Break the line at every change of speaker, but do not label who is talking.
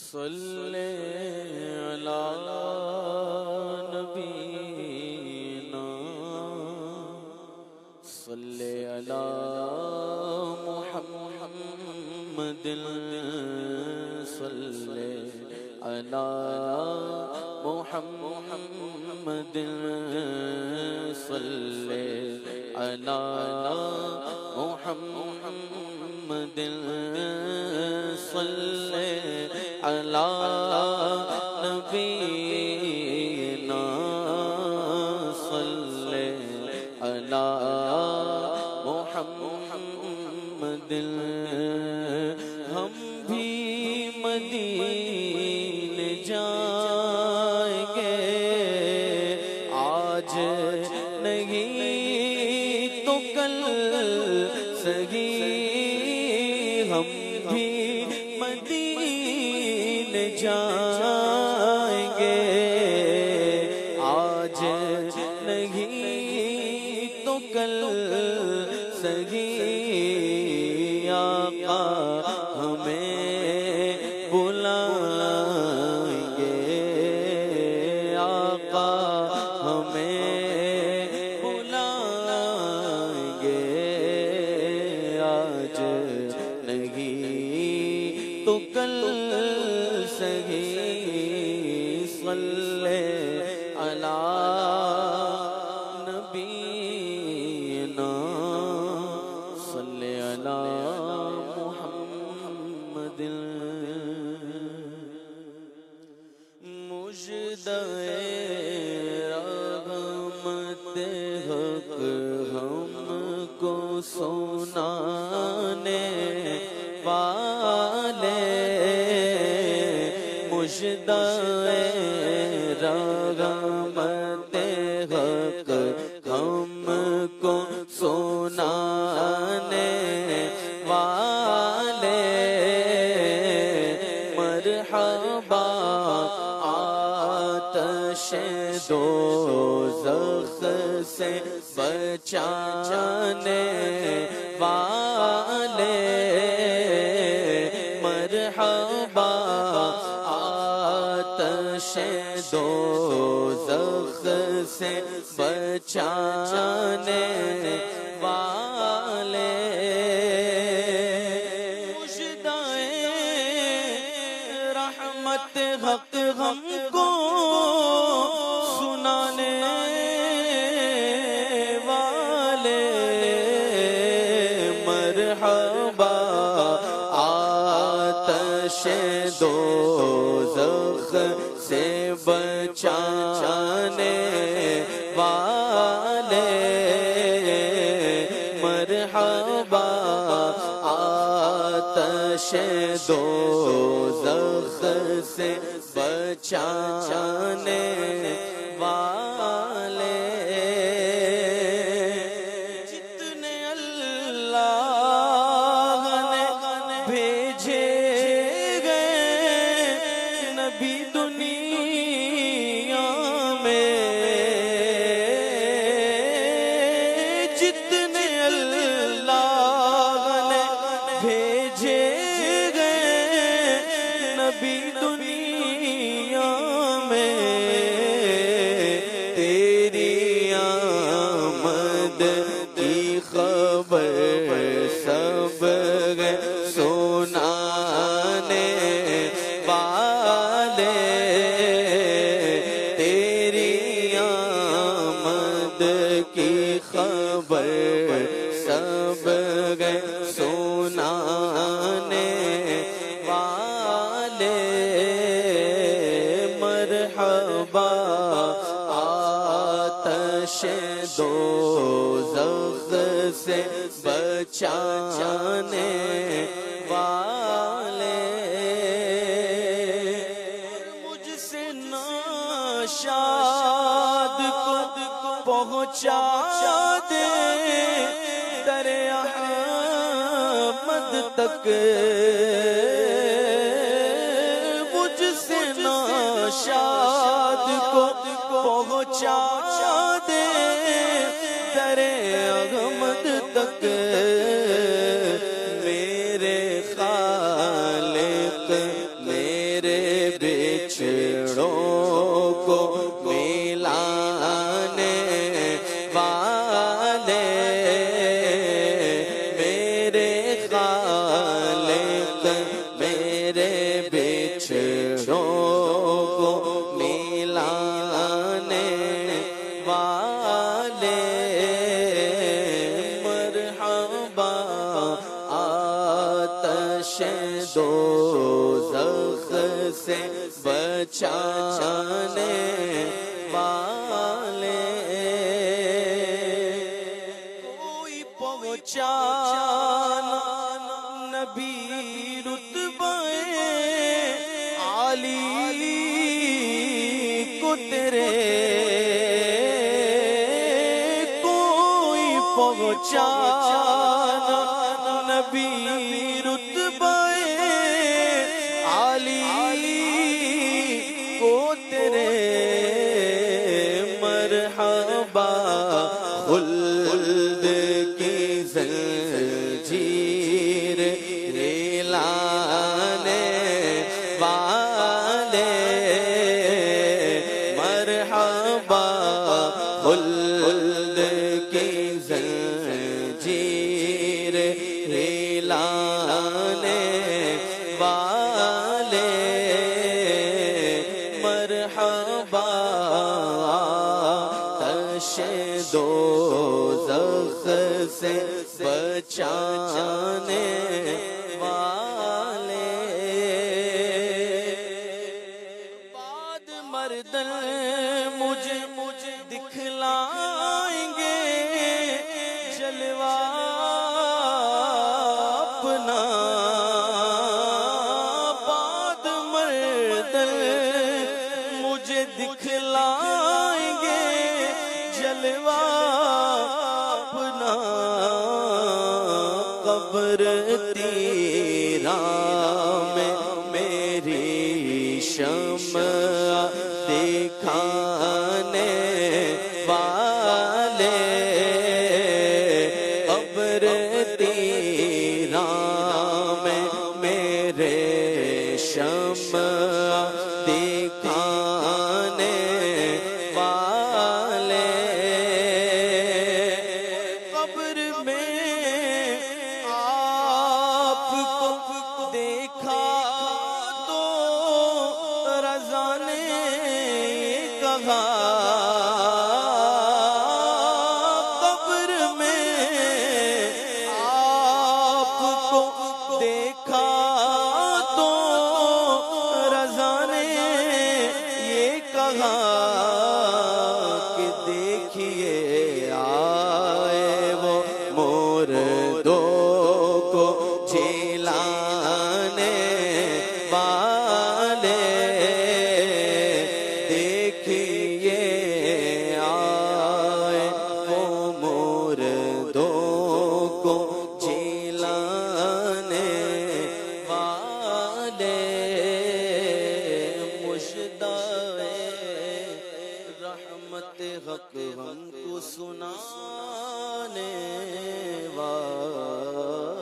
صلی علی نبینا صلی علی محمد صلی علی محمد صلی علی محمد صلی علی نبینا صلی علی محمد ہم بھی مدینے جائیں گے آج نہیں تو کل سہی ہم بھی مدینے جائیں گے آج نہیں تو کل سہی آقا ہمیں بلائیں گے آقا ہمیں بلائیں گے آج نہیں تو کل سہی صلی علی نبینا صلی علی محمد مجدہ رحمت حق ہم کو سنانے والے مجدہ رحمت حق ہم کو سنانے والے مرحبا آتش دوزخ سے بچانے والے مرحبا آتش دوزخ سے بچانے والے مجدائے رحمت حق ہم کو سنانے والے مرحبا آتش دوزخ سے بچانے والے مرحبا آتش دوزخ سے بچانے والے جتنے اللہ نے بھیجے گئے نبی دنیا میں جتنے اللہ نے بھیجے گئے نبی دنیا میں تیری آمد کی خبر سب گئے سنانے والے تیری آمد کی خبر سب گئے سنانے والے مرحبا آتش دوزخ سے بچانے والے مجھ سے ناشاد کو پہنچا دے در احمد تک مجھ سے ناشاد کو پہنچا دے در احمد تک میرے خالق میرے میرے بچھڑوں کو ملانے والے، میرے خالق میرے بچھڑوں کو ملانے والے، مرحبا آتش دوزخ سے بچانے والے، کوئی پہنچانا نبی رتبہ عالی کو تیرے، کوئی پہنچانا نبی رتبہ عالی کو تیرے، مرحبا خلد کی زنجیر ہلانے والے، مرحبا خلد کی زنجیر ہلانے والے، مرحبا آتش دوزخ سے بچانے والے، بعد مردن مجھے دکھلائیں گے جلوہ اپنا، بعد مردن مجھے دکھلائیں گے جلوہ اپنا، قبر تیرا میں میری شمع دکھانے والے، قبر تیرا میں میرے شمع دکھانے والے، قبر میں آپ کو دیکھا تو رضا نے کہا، قبر میں آپ کو دیکھا تو رضا نے یہ کہا کہ دیکھیے آئے وہ مردوں کو جلانے والے، دیکھیے آئے وہ مردوں کو جلانے والے، مژدہ رحمت حق ہم کو سنانے والے۔